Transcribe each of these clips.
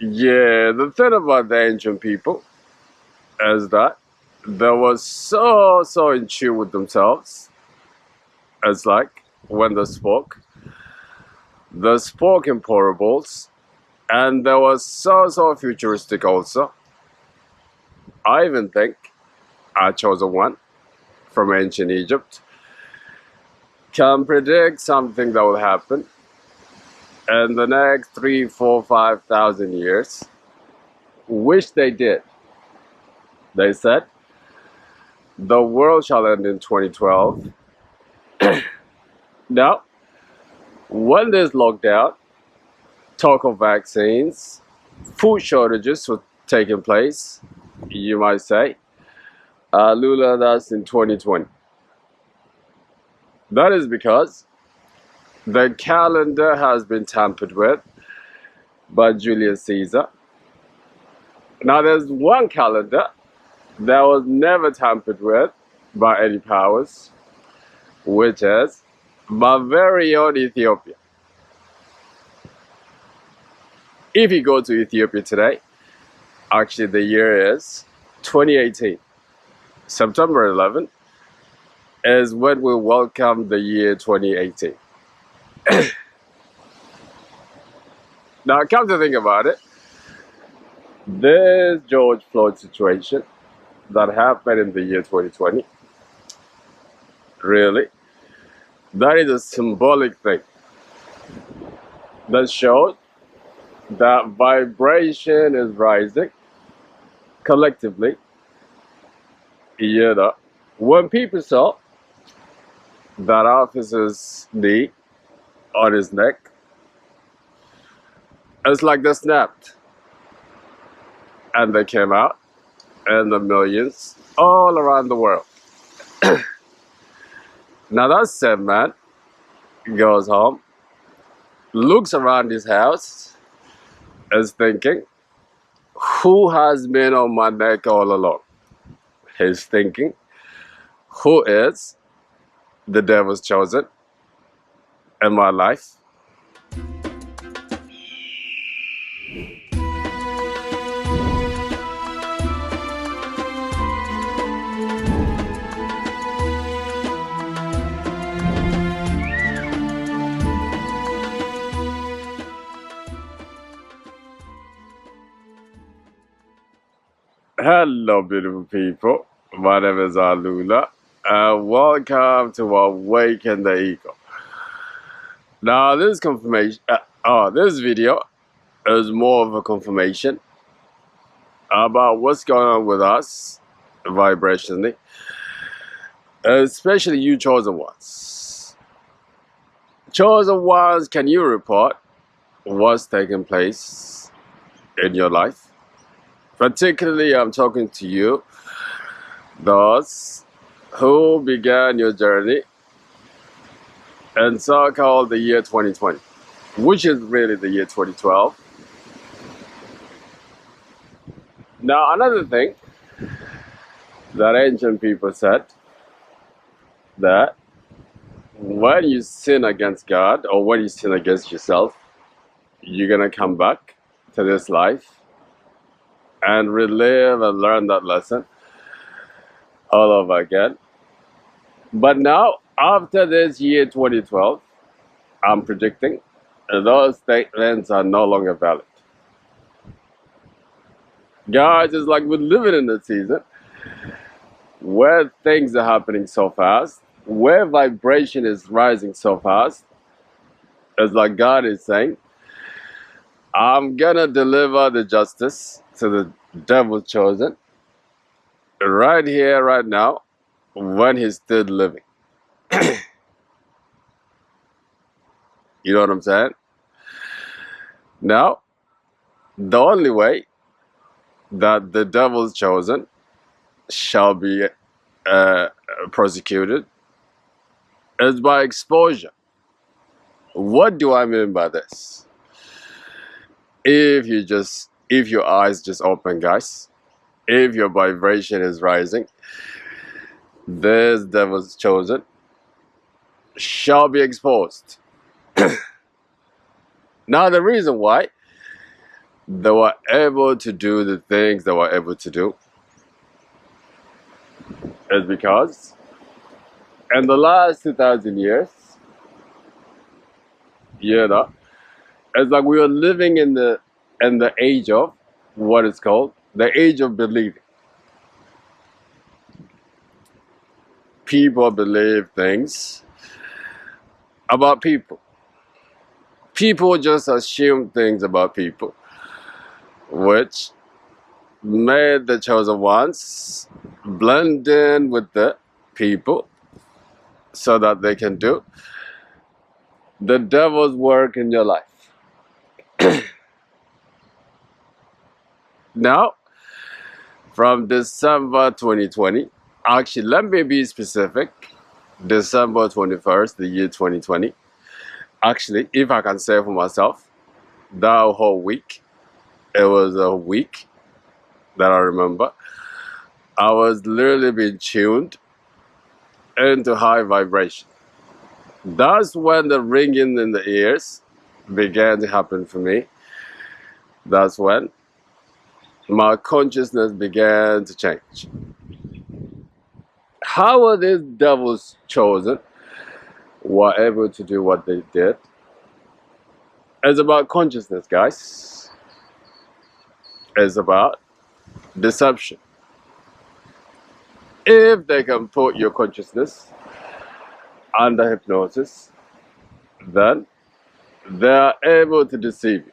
Yeah, the thing about the ancient people is that they were so in tune with themselves. It's like when they spoke in parables, and they were so futuristic also. I even think our chosen one from ancient Egypt can predict something that will happen in the next 3, 4, 5,000 years, which they did. They said the world shall end in 2012. Now, when there's lockdown, talk of vaccines, food shortages were taking place, you might say, Lula, that's in 2020. That is because the calendar has been tampered with by Julius Caesar. Now, there's one calendar that was never tampered with by any powers, which is my very own Ethiopia. If you go to Ethiopia today, actually the year is 2018. September 11th is when we welcome the year 2018. Now, come to think about it, this George Floyd situation that happened in the year 2020, really, that is a symbolic thing that shows that vibration is rising collectively. You know, when people saw that officer's knee on his neck, it's like they snapped and they came out in the millions all around the world. Now that same man goes home, looks around his house, is thinking, who has been on my neck all along? He's thinking, who is the devil's chosen in my life? Hello, beautiful people. My name is Alula, and welcome to Awaken the Ego. Now, this video is more of a confirmation about what's going on with us vibrationally, especially you chosen ones. Chosen ones, can you report what's taking place in your life? Particularly, I'm talking to you, those who began your journey in so-called the year 2020, which is really the year 2012. Now, another thing that ancient people said, that when you sin against God or when you sin against yourself, you're going to come back to this life and relive and learn that lesson all over again. But now, after this year 2012, I'm predicting those statements are no longer valid. Guys, it's like we're living in a season where things are happening so fast, where vibration is rising so fast. It's like God is saying, I'm gonna deliver the justice to the devil chosen right here, right now, when he's still living. You know what I'm saying? Now, the only way that the devil's chosen shall be prosecuted is by exposure. What do I mean by this? If your eyes just open, guys, if your vibration is rising, this devil's chosen shall be exposed. Now, the reason why they were able to do the things they were able to do is because in the last 2,000 years, it's like we were living in the age of what is called the age of believing. People believe things about people. People just assume things about people, which made the chosen ones blend in with the people so that they can do the devil's work in your life. Now, from December 2020, actually, let me be specific, December 21st, the year 2020, actually, if I can say for myself, that whole week, it was a week that I remember, I was literally being tuned into high vibration. That's when the ringing in the ears began to happen for me. That's when my consciousness began to change. How were these devils chosen, were able to do what they did? It's about consciousness, guys. It's about deception. If they can put your consciousness under hypnosis, then they are able to deceive you.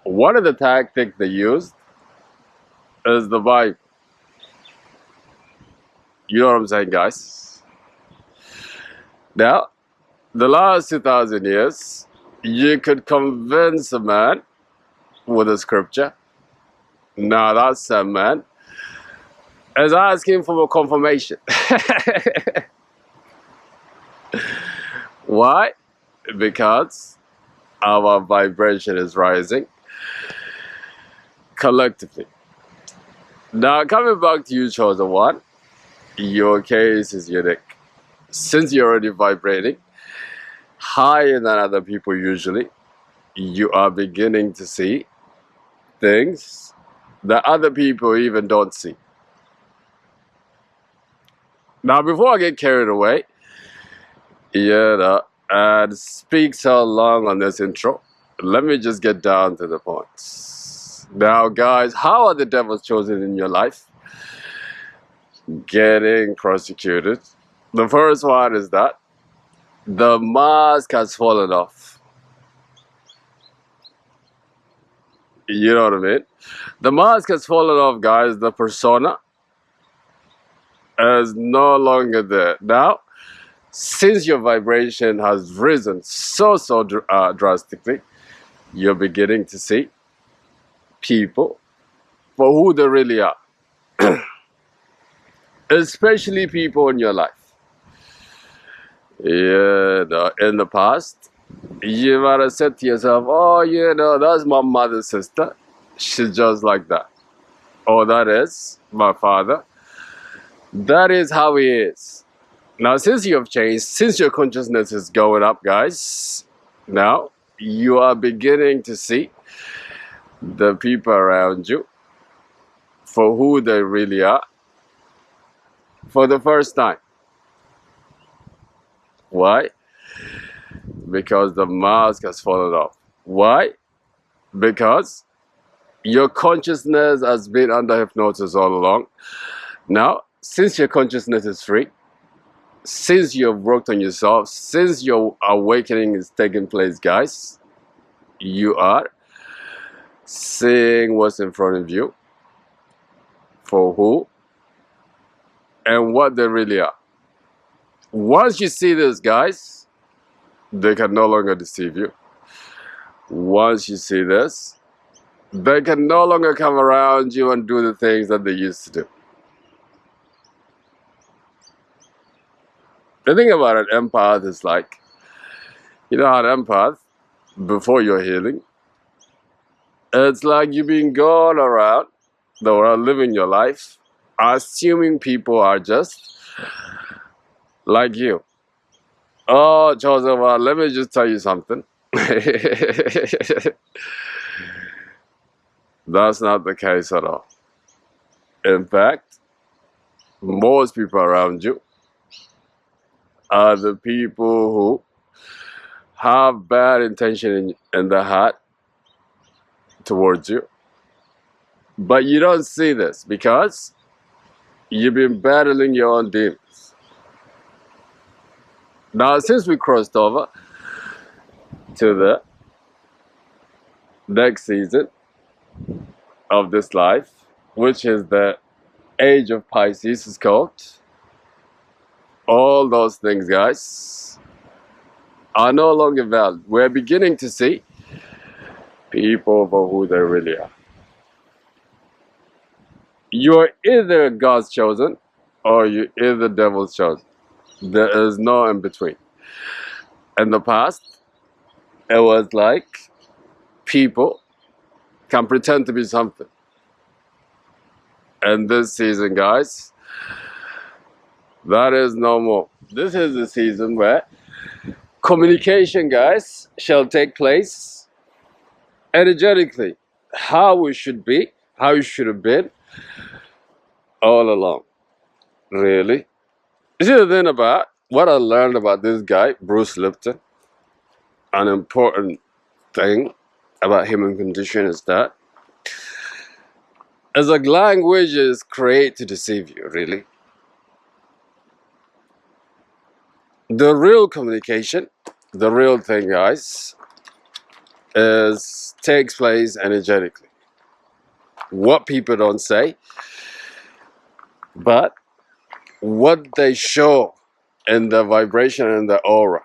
One of the tactics they used is the Bible. You know what I'm saying, guys? Now, the last 2,000 years, you could convince a man with a scripture. Now that same man is asking for a confirmation. Why? Because our vibration is rising collectively. Now, coming back to you, chosen one, your case is unique. Since you're already vibrating higher than other people usually, you are beginning to see things that other people even don't see. Now, before I get carried away, and speak so long on this intro, let me just get down to the points. Now, guys, how are the devils chosen in your life? Getting prosecuted. The first one is that the mask has fallen off. You know what I mean? The mask has fallen off, guys. The persona is no longer there. Now, since your vibration has risen so drastically, you're beginning to see people for who they really are. Especially people in your life. In the past, you might have said to yourself, oh, that's my mother's sister. She's just like that. Oh, that is my father. That is how he is. Now, since you have changed, since your consciousness is going up, guys, now you are beginning to see the people around you for who they really are for the first time. Why? Because the mask has fallen off. Why? Because your consciousness has been under hypnosis all along. Now, since your consciousness is free, since you've worked on yourself, since your awakening is taking place, guys, you are seeing what's in front of you for who and what they really are. Once you see this, guys, they can no longer deceive you. Once you see this, they can no longer come around you and do the things that they used to do. The thing about an empath is like, you know how an empath, before you're healing, it's like you've been going around the world living your life, assuming people are just like you. Oh, Joseph, let me just tell you something. That's not the case at all. In fact, most people around you are the people who have bad intention in their heart towards you. But you don't see this because you've been battling your own demons. Now, since we crossed over to the next season of this life, which is the age of Pisces, is called, all those things, guys, are no longer valid. We're beginning to see people for who they really are. You're either God's chosen or you're either devil's chosen. There is no in between. In the past, it was like people can pretend to be something. And this season, guys, that is no more. This is the season where communication, guys, shall take place energetically. How we should be, how we should have been all along. Really? You see the thing about what I learned about this guy, Bruce Lipton, an important thing about human condition is that as like language is created to deceive you, really. The real communication, the real thing, guys, takes place energetically. What people don't say, but what they show in the vibration and the aura.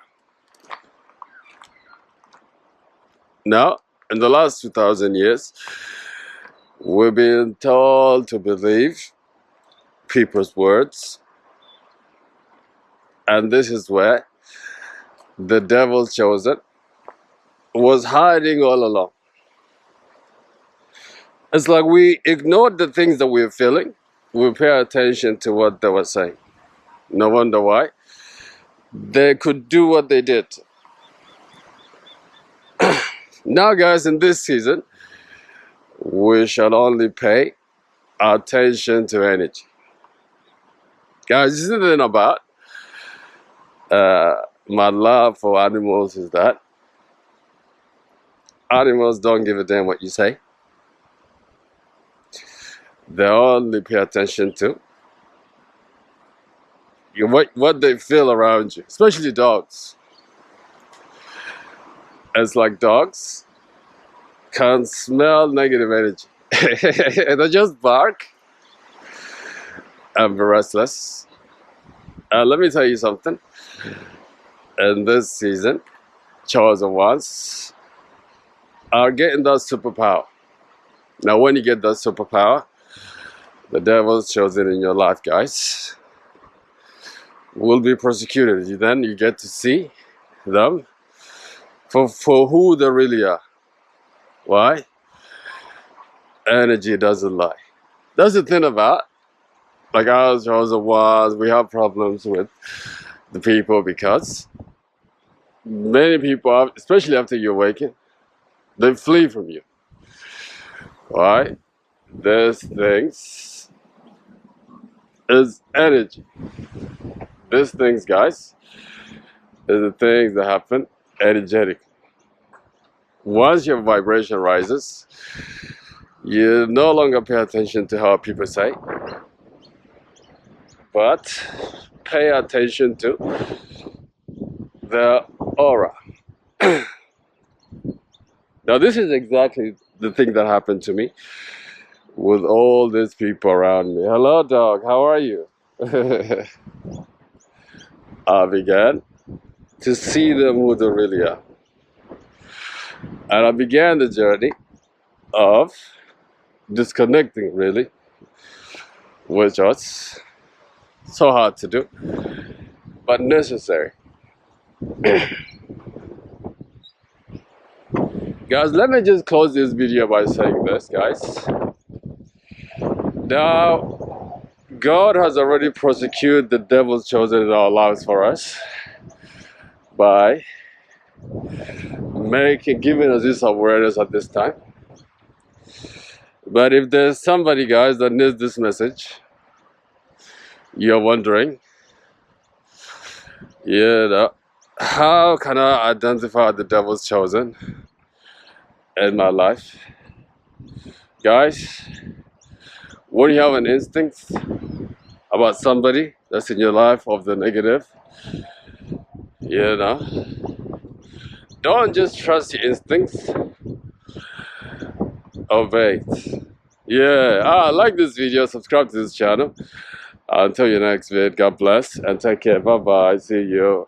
Now, in the last 2,000 years, we've been told to believe people's words. And this is where the devil's chosen was hiding all along. It's like we ignored the things that we were feeling. We pay attention to what they were saying. No wonder why. They could do what they did. Now, guys, in this season, we shall only pay attention to energy. Guys, this is the thing about my love for animals is that animals don't give a damn what you say. They only pay attention to what they feel around you, especially dogs. It's like dogs can smell negative energy. They just bark and be restless. Let me tell you something. In this season, chosen ones are getting that superpower. Now, when you get that superpower, the devil's chosen in your life, guys, will be prosecuted. Then you get to see them for who they really are. Why? Energy doesn't lie. That's the thing about, like our chosen ones, we have problems with the people because many people, especially after you awaken, they flee from you. Why? These things is energy. These things, guys, is the things that happen energetically. Once your vibration rises, you no longer pay attention to how people say, but pay attention to the aura. Now, this is exactly the thing that happened to me with all these people around me. Hello, dog. How are you? I began to see them who they really are. And I began the journey of disconnecting, really, which was so hard to do, but necessary. Guys, let me just close this video by saying this, guys. Now, God has already prosecuted the devil's chosen in our lives for us by giving us this awareness at this time. But if there's somebody, guys, that needs this message, you're wondering, how can I identify the devil's chosen in my life? Guys, when you have an instinct about somebody that's in your life of the negative, don't just trust your instincts, obey it. Like this video, subscribe to this channel. Until your next vid, God bless and take care. Bye bye. See you.